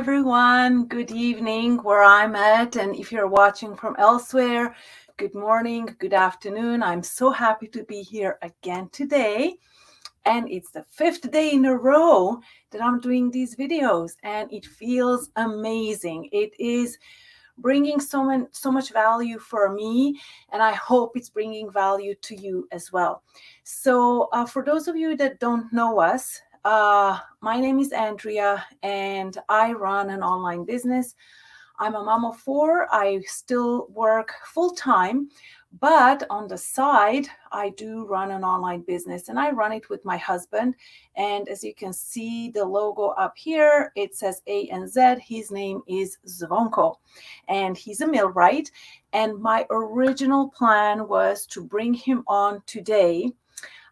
everyone. Good evening where I'm at. And if you're watching from elsewhere, good morning, good afternoon. I'm so happy to be here again today. And it's the fifth day in a row that I'm doing these videos, and it feels amazing. It is bringing so much value for me, and I hope it's bringing value to you as well. So for those of you that don't know us, my name is Andrea, and I run an online business. I'm a mom of four. I still work full time, but on the side, I do run an online business, and I run it with my husband. And as you can see, the logo up here, it says ANZ. His name is Zvonko, and he's a millwright. And my original plan was to bring him on today.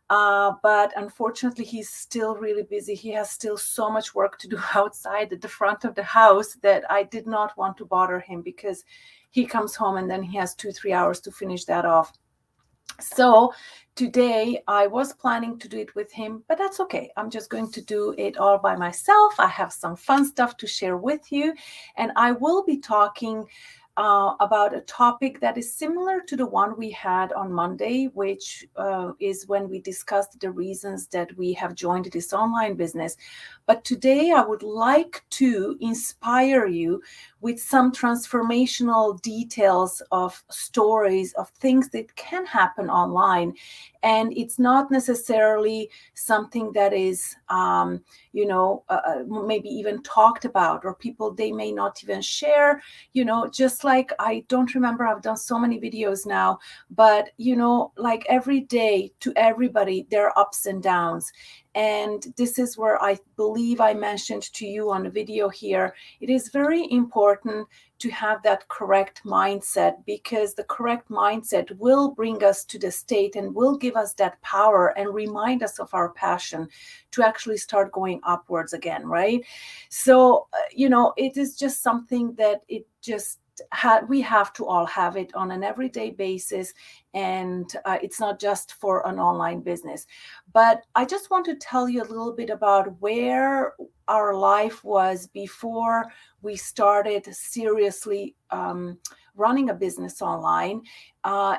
But unfortunately, he's still really busy. He has still so much work to do outside at the front of the house that I did not want to bother him, because he comes home and then he has 2-3 hours to finish that off. So today I was planning to do it with him, but that's okay. I'm just going to do it all by myself. I have some fun stuff to share with you, and I will be talking about a topic that is similar to the one we had on Monday, which is when we discussed the reasons that we have joined this online business. But today I would like to inspire you with some transformational details of stories of things that can happen online. And it's not necessarily something that is, maybe even talked about, or people, they may not even share, just like, I don't remember, I've done so many videos now, but, like every day to everybody, there are ups and downs. And this is where I believe I mentioned to you on the video here, it is very important to have that correct mindset, because the correct mindset will bring us to the state and will give us that power and remind us of our passion to actually start going upwards again, right? So, it is just something that it just we have to all have it on an everyday basis, and it's not just for an online business. But I just want to tell you a little bit about where our life was before we started seriously running a business online.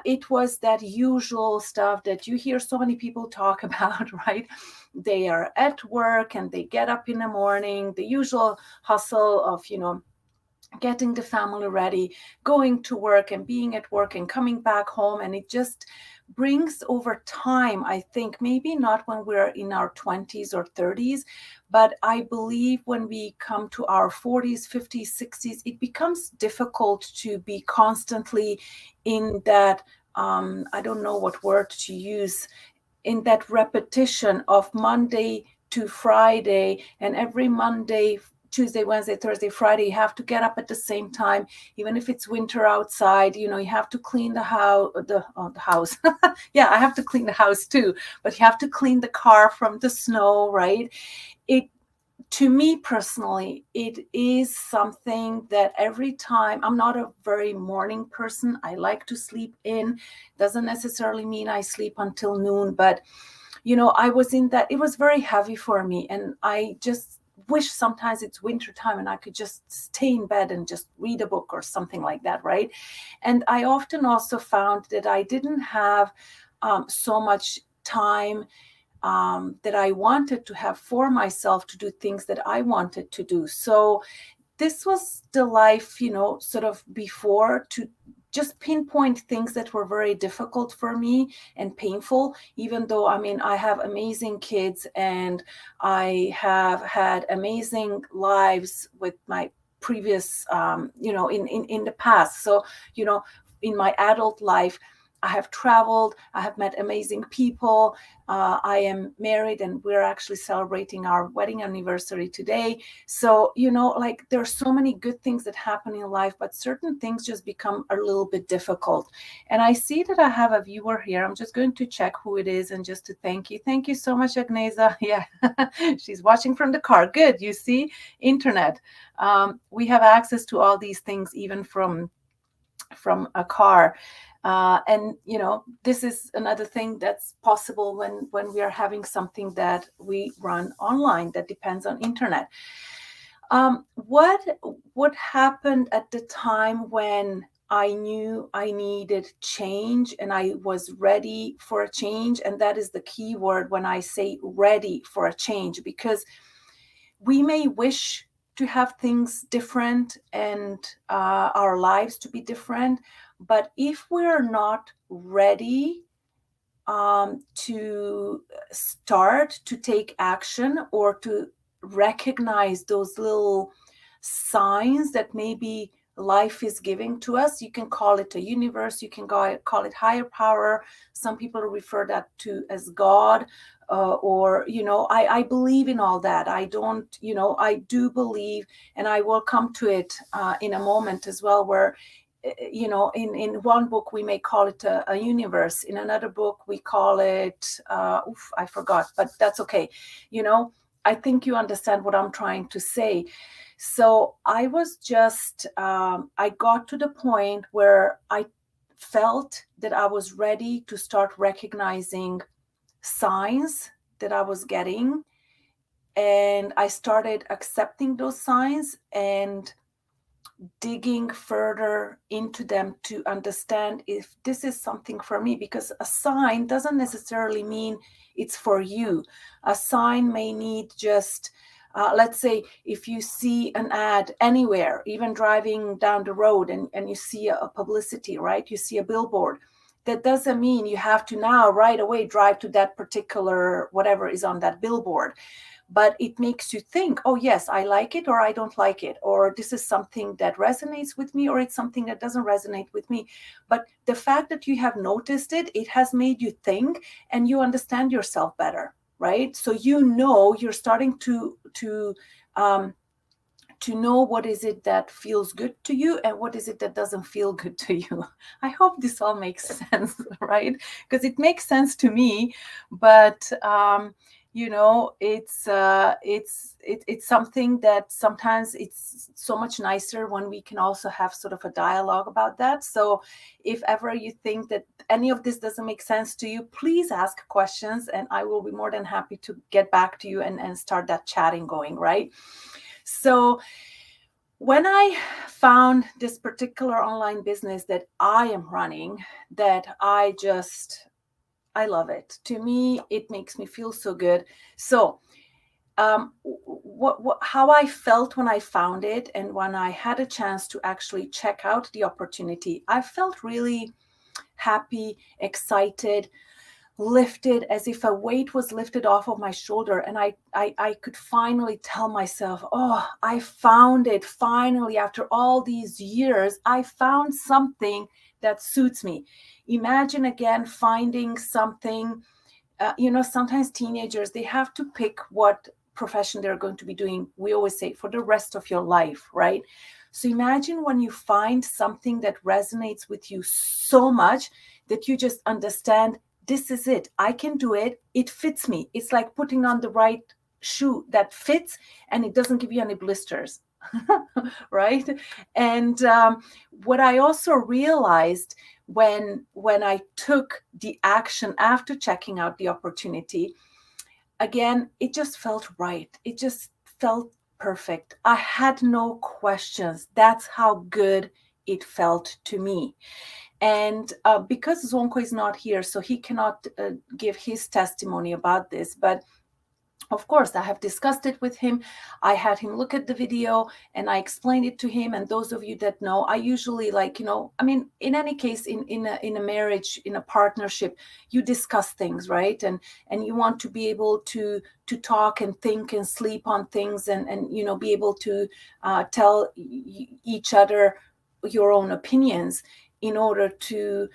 It was that usual stuff that you hear so many people talk about, right? They are at work and they get up in the morning, the usual hustle of, getting the family ready, going to work and being at work and coming back home. And it just brings over time, I think, maybe not when we're in our 20s or 30s, but I believe when we come to our 40s, 50s, 60s, it becomes difficult to be constantly in that, I don't know what word to use, in that repetition of Monday to Friday, and every Monday, Tuesday, Wednesday, Thursday, Friday, you have to get up at the same time, even if it's winter outside. You have to clean the house. The house. Yeah, I have to clean the house too, but you have to clean the car from the snow, right? To me personally, it is something that every time, I'm not a very morning person. I like to sleep in. Doesn't necessarily mean I sleep until noon, but I was in that. It was very heavy for me, and I just wish sometimes it's winter time and I could just stay in bed and just read a book or something like that, right? And I often also found that I didn't have so much time that I wanted to have for myself to do things that I wanted to do. So this was the life, sort of before, to just pinpoint things that were very difficult for me and painful, even though, I have amazing kids and I have had amazing lives with my previous, in the past. So, in my adult life, I have traveled, I have met amazing people. I am married and we're actually celebrating our wedding anniversary today. So, like, there's so many good things that happen in life, but certain things just become a little bit difficult. And I see that I have a viewer here. I'm just going to check who it is and just to thank you. Thank you so much, Agnesa. Yeah, she's watching from the car. Good. You see, internet. We have access to all these things, even from a car. And this is another thing that's possible when we are having something that we run online that depends on internet. What happened at the time when I knew I needed change and I was ready for a change? And that is the key word when I say ready for a change, because we may wish to have things different and our lives to be different, but if we're not ready to start to take action or to recognize those little signs that maybe life is giving to us. You can call it a universe, you can call it higher power. Some people refer that to as God, or, I believe in all that. I don't, I do believe, and I will come to it in a moment as well, where in one book we may call it a universe, in another book we call it I forgot, but that's okay. I think you understand what I'm trying to say. So I was just I got to the point where I felt that I was ready to start recognizing signs that I was getting, and I started accepting those signs and digging further into them to understand if this is something for me, because a sign doesn't necessarily mean it's for you. A sign may need just let's say if you see an ad anywhere, even driving down the road, and you see a publicity, right? You see a billboard. That doesn't mean you have to now right away drive to that particular whatever is on that billboard, but it makes you think, oh yes, I like it or I don't like it, or this is something that resonates with me or it's something that doesn't resonate with me. But the fact that you have noticed it, it has made you think and you understand yourself better, right? So you're starting to know what is it that feels good to you and what is it that doesn't feel good to you. I hope this all makes sense, right? Because it makes sense to me, but it's something that sometimes it's so much nicer when we can also have sort of a dialogue about that. So if ever you think that any of this doesn't make sense to you, please ask questions and I will be more than happy to get back to you and start that chatting going, right? So when I found this particular online business that I am running, that I love it. To me, it makes me feel so good. So how I felt when I found it and when I had a chance to actually check out the opportunity, I felt really happy, excited, lifted, as if a weight was lifted off of my shoulder. And I could finally tell myself, oh, I found it. Finally, after all these years, I found something that suits me. Imagine again finding something, sometimes teenagers, they have to pick what profession they're going to be doing. We always say for the rest of your life, right? So imagine when you find something that resonates with you so much that you just understand, this is it. I can do it. It fits me. It's like putting on the right shoe that fits and it doesn't give you any blisters, right? And what I also realized when I took the action after checking out the opportunity, again, it just felt right. It just felt perfect. I had no questions. That's how good it felt to me. And because Zvonko is not here, so he cannot give his testimony about this, but of course, I have discussed it with him. I had him look at the video and I explained it to him. And those of you that know, I usually in any case, in a marriage, in a partnership, you discuss things, right? And you want to be able to talk and think and sleep on things and be able to tell each other your own opinions in order to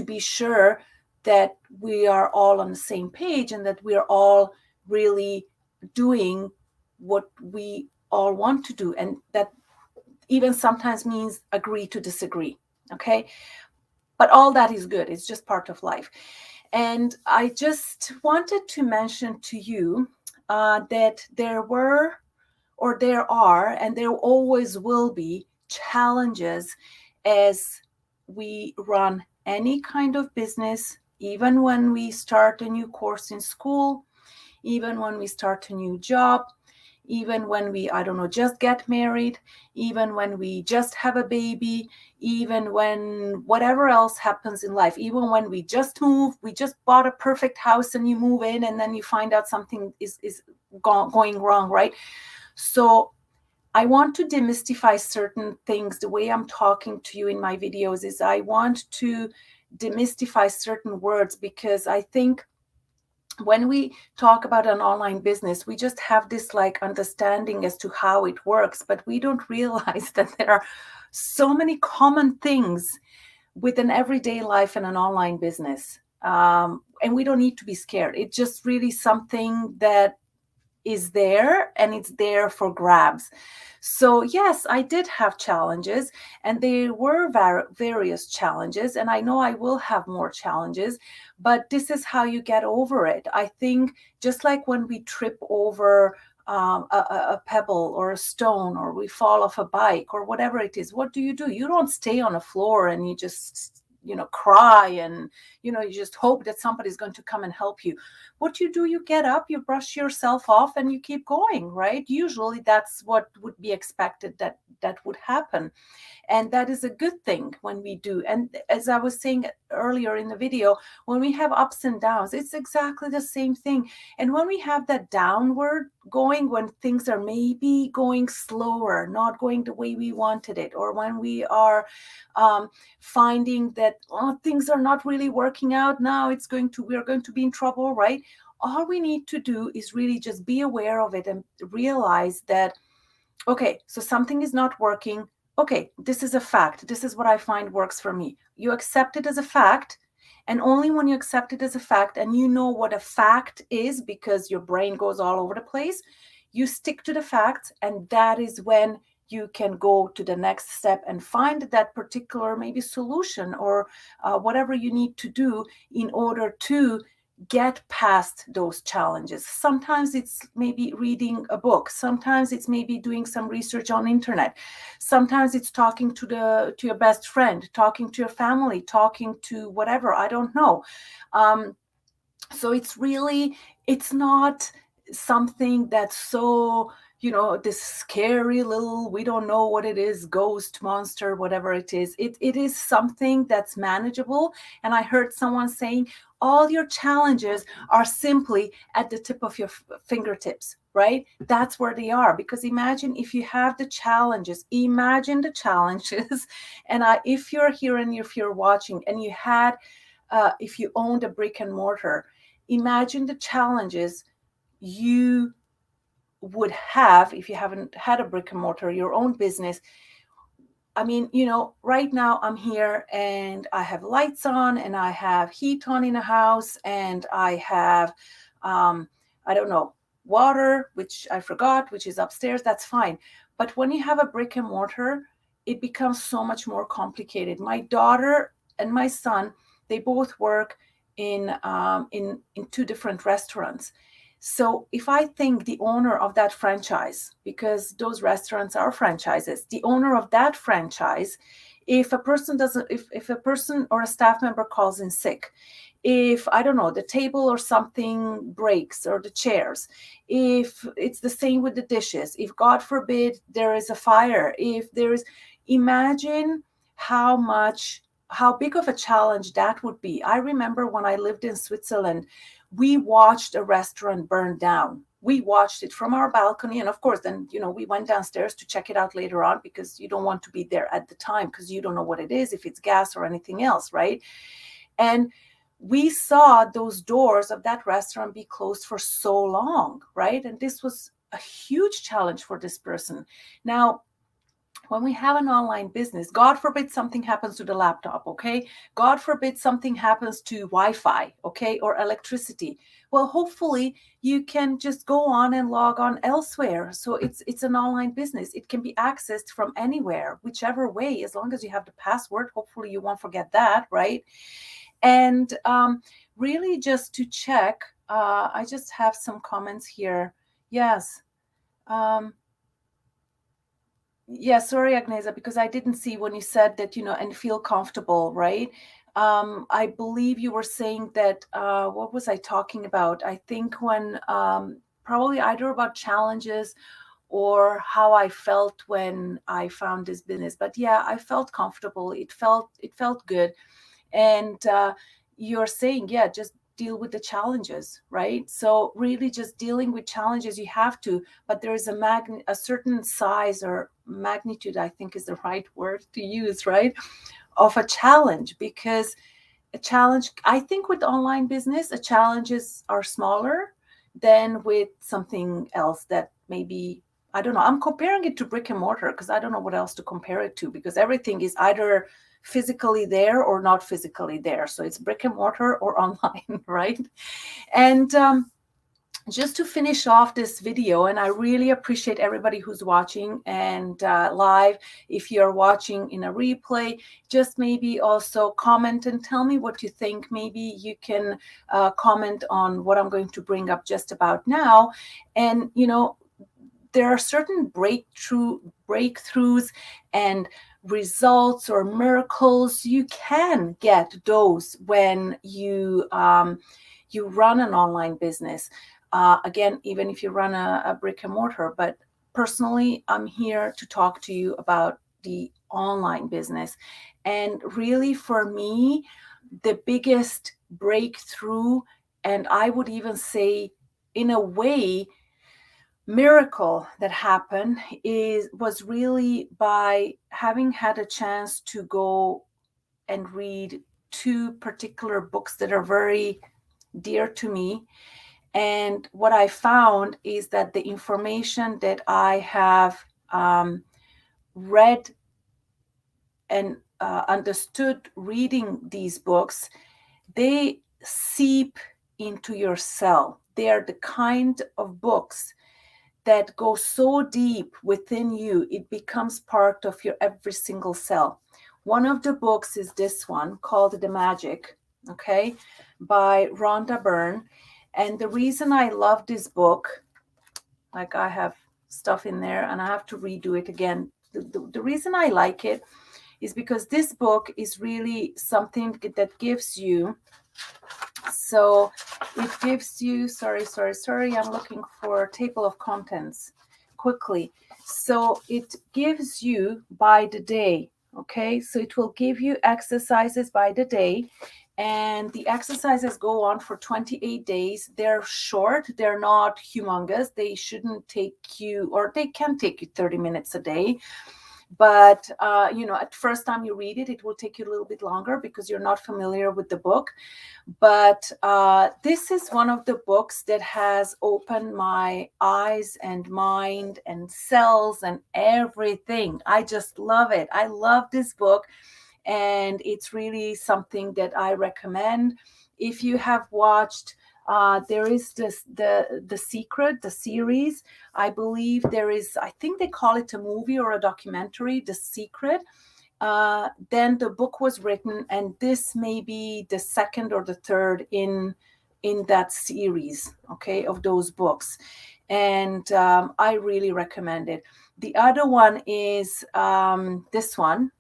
be sure that we are all on the same page and that we're all really doing what we all want to do. And that even sometimes means agree to disagree. Okay. But all that is good. It's just part of life. And I just wanted to mention to you that there were, or there are, and there always will be challenges as we run any kind of business, even when we start a new course in school, even when we start a new job, even when we, I don't know, just get married, even when we just have a baby, even when whatever else happens in life, even when we just move, we just bought a perfect house and you move in and then you find out something is going wrong, right? So I want to demystify certain things. The way I'm talking to you in my videos is I want to demystify certain words, because I think when we talk about an online business, we just have this like understanding as to how it works, but we don't realize that there are so many common things with an everyday life in an online business. And we don't need to be scared. It's just really something that is there, and it's there for grabs. So yes, I did have challenges, and there were various challenges, and I know I will have more challenges, but this is how you get over it. I think just like when we trip over a pebble or a stone, or we fall off a bike or whatever it is, what do? You don't stay on a floor and you just cry, and you just hope that somebody's going to come and help you. What you do, you get up, you brush yourself off, and you keep going, right? Usually that's what would be expected, that would happen. And that is a good thing when we do. And as I was saying earlier in the video, when we have ups and downs, it's exactly the same thing. And when we have that downward going, when things are maybe going slower, not going the way we wanted it, or when we are finding that things are not really working out now, we're going to be in trouble, right? All we need to do is really just be aware of it and realize that, okay, so something is not working. Okay, this is a fact. This is what I find works for me. You accept it as a fact. And only when you accept it as a fact and you know what a fact is, because your brain goes all over the place, you stick to the facts. And that is when you can go to the next step and find that particular maybe solution, or whatever you need to do in order to get past those challenges. Sometimes it's maybe reading a book, sometimes it's maybe doing some research on internet, sometimes it's talking to your best friend, talking to your family, talking to whatever, I don't know. So it's not something that's so, this scary little, we don't know what it is, ghost, monster, whatever it is. It is something that's manageable. And I heard someone saying, all your challenges are simply at the tip of your fingertips, right? That's where they are. Because imagine if you have the challenges, imagine the challenges. And if you're here and if you're watching and if you owned a brick and mortar, imagine the challenges you would have if you haven't had a brick and mortar, your own business. I mean, right now I'm here and I have lights on and I have heat on in the house and I have, I don't know, water, which I forgot, which is upstairs. That's fine. But when you have a brick and mortar, it becomes so much more complicated. My daughter and my son, they both work in two different restaurants. So if I think the owner of that franchise, because those restaurants are franchises, the owner of that franchise, if a person doesn't, if a person or a staff member calls in sick, if, I don't know, the table or something breaks, or the chairs, if it's the same with the dishes, if God forbid there is a fire, if there is, imagine how big of a challenge that would be. I remember when I lived in Switzerland, we watched a restaurant burn down. We watched it from our balcony. And of course, then, we went downstairs to check it out later on, because you don't want to be there at the time because you don't know what it is, if it's gas or anything else, right? And we saw those doors of that restaurant be closed for so long, right? And this was a huge challenge for this person. Now, when we have an online business, God forbid something happens to the laptop, okay? God forbid something happens to Wi-Fi, okay, or electricity. Well, hopefully you can just go on and log on elsewhere. So it's an online business. It can be accessed from anywhere, whichever way, as long as you have the password. Hopefully you won't forget that, right? And really just to check, I just have some comments here. Yes. Yeah, sorry, Agnesa, because I didn't see when you said that, and feel comfortable, right? I believe you were saying that, what was I talking about? I think when probably either about challenges or how I felt when I found this business. But yeah, I felt comfortable. It felt good. And you're saying, yeah, just deal with the challenges, right? So really just dealing with challenges, you have to, but there is a certain size or magnitude, I think is the right word to use, right? Of a challenge, because a challenge, I think with online business, the challenges are smaller than with something else that maybe, I don't know. I'm comparing it to brick and mortar because I don't know what else to compare it to, because everything is either physically there or not physically there. So it's brick and mortar or online, right? And just to finish off this video, and I really appreciate everybody who's watching and live. If you're watching in a replay, just maybe also comment and tell me what you think. Maybe you can comment on what I'm going to bring up just about now. And, there are certain breakthroughs and results or miracles. You can get those when you run an online business. Again, even if you run a brick and mortar. But personally, I'm here to talk to you about the online business. And really, for me, the biggest breakthrough, and I would even say, in a way, miracle that happened was really by having had a chance to go and read two particular books that are very dear to me. And what I found is that the information that I have read and understood reading these books, they seep into your cell. They are the kind of books that go so deep within you, it becomes part of your every single cell. One of the books is this one called The Magic, okay, by Rhonda Byrne. And the reason I love this book, like I have stuff in there and I have to redo it again. The reason I like it is because this book is really something that gives you, so it gives you, sorry, I'm looking for table of contents quickly. So it gives you by the day, okay? So it will give you exercises by the day, and the exercises go on for 28 days. They're short, they're not humongous. They shouldn't take you, or they can take you 30 minutes a day. But at first time you read it, it will take you a little bit longer because you're not familiar with the book. But this is one of the books that has opened my eyes and mind and cells and everything. I just love it. I love this book, and it's really something that I recommend. If you have watched, there is the Secret, the series. I believe there is, I think they call it a movie or a documentary, The Secret. Then the book was written, and this may be the second or the third in that series, okay, of those books. And I really recommend it. The other one is this one.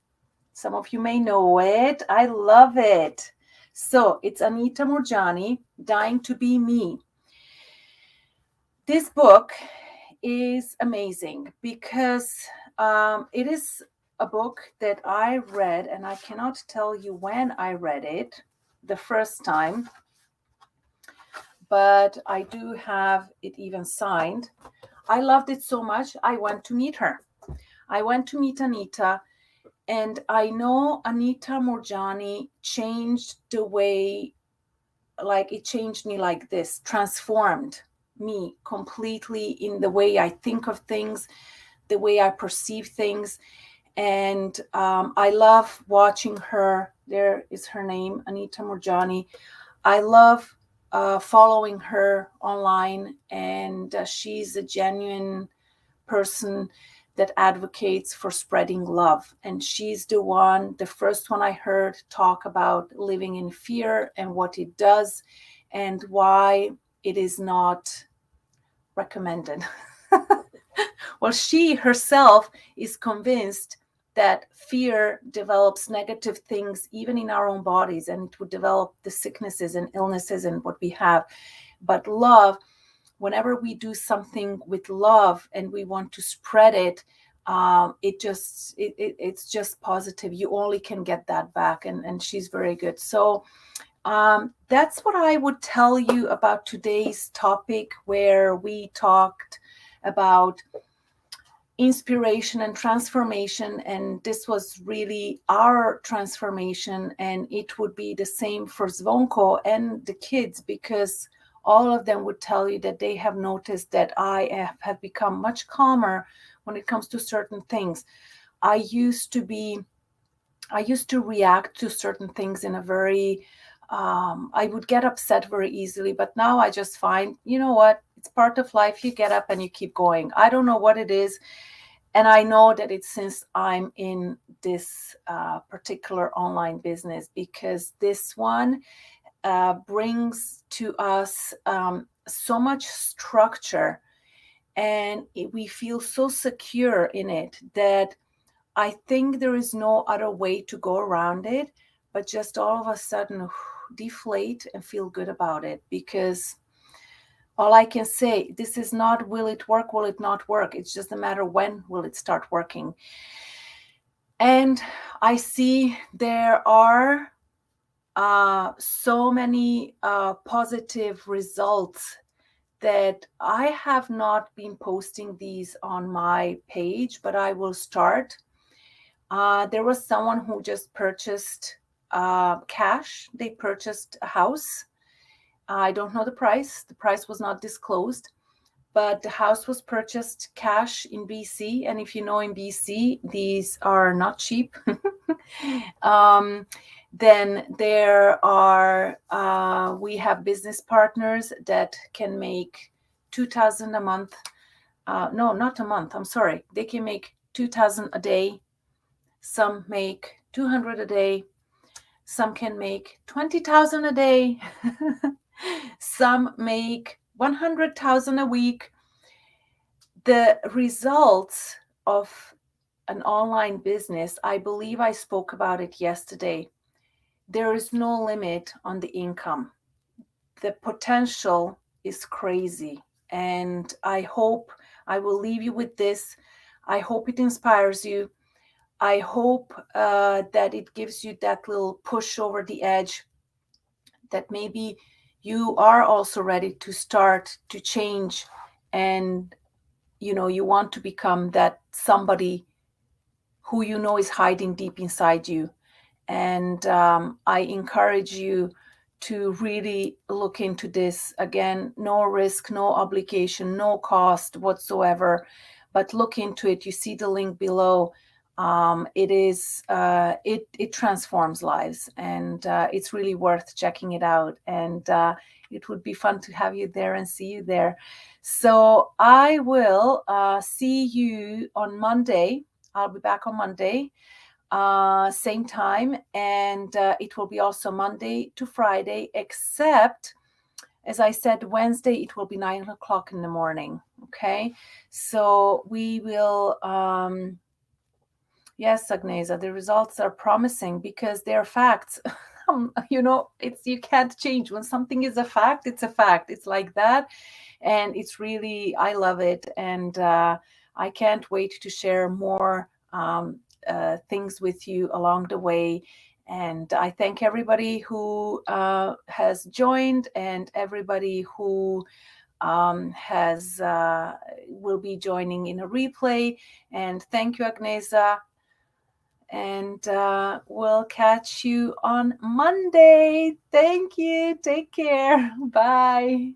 Some of you may know it. I love it. So it's Anita Moorjani, Dying to Be Me. This book is amazing because it is a book that I read, and I cannot tell you when I read it the first time, but I do have it even signed. I loved it so much, I went to meet her. I went to meet Anita, and I know Anita Moorjani changed the way, like it changed me like this, transformed me completely in the way I think of things, the way I perceive things. And I love watching her. There is her name, Anita Moorjani. I love following her online, and she's a genuine person that advocates for spreading love. And she's the first one I heard talk about living in fear and what it does and why it is not recommended. Well, she herself is convinced that fear develops negative things even in our own bodies, and it would develop the sicknesses and illnesses and what we have. But love whenever we do something with love and we want to spread it, it's just positive. You only can get that back, and she's very good. So that's what I would tell you about today's topic, where we talked about inspiration and transformation, and this was really our transformation, and it would be the same for Zvonko and the kids, because all of them would tell you that they have noticed that I have become much calmer when it comes to certain things. I used to react to certain things in a very I would get upset very easily, but now I just find, you know what, it's part of life. You get up and you keep going. I don't know what it is. And I know that it's since I'm in this particular online business, because this one brings to us so much structure, and we feel so secure in it that I think there is no other way to go around it, but just all of a sudden deflate and feel good about it. Because all I can say, this is not will it work, will it not work? It's just a matter when will it start working. And I see there are so many positive results that I have not been posting these on my page, but I will start. There was someone who just purchased cash. They purchased a house. I don't know the price. The price was not disclosed, but the house was purchased cash in BC. And if you know, in BC, these are not cheap. Then there are, we have business partners that can make 2,000 a month. No, not a month. I'm sorry. They can make 2,000 a day. Some make 200 a day. Some can make 20,000 a day. Some make 100,000 a week. The results of an online business, I believe I spoke about it yesterday. There is no limit on the income. The potential is crazy. And I hope I will leave you with this. I hope it inspires you. I hope that it gives you that little push over the edge, that maybe you are also ready to start to change, and you want to become that somebody who is hiding deep inside you. And I encourage you to really look into this. Again, no risk, no obligation, no cost whatsoever, but look into it. You see the link below. It transforms lives, and it's really worth checking it out. And it would be fun to have you there and see you there. So I will see you on Monday. I'll be back on Monday, same time, and it will be also Monday to Friday, except, as I said, Wednesday it will be 9:00 in the morning. Okay, so we will. Yes, Agnesa, the results are promising because they're facts. You can't change. When something is a fact, it's a fact. It's like that. And it's really, I love it. And I can't wait to share more things with you along the way. And I thank everybody who has joined, and everybody who will be joining in a replay. And thank you, Agnesa. And we'll catch you on Monday. Thank you. Take care. Bye.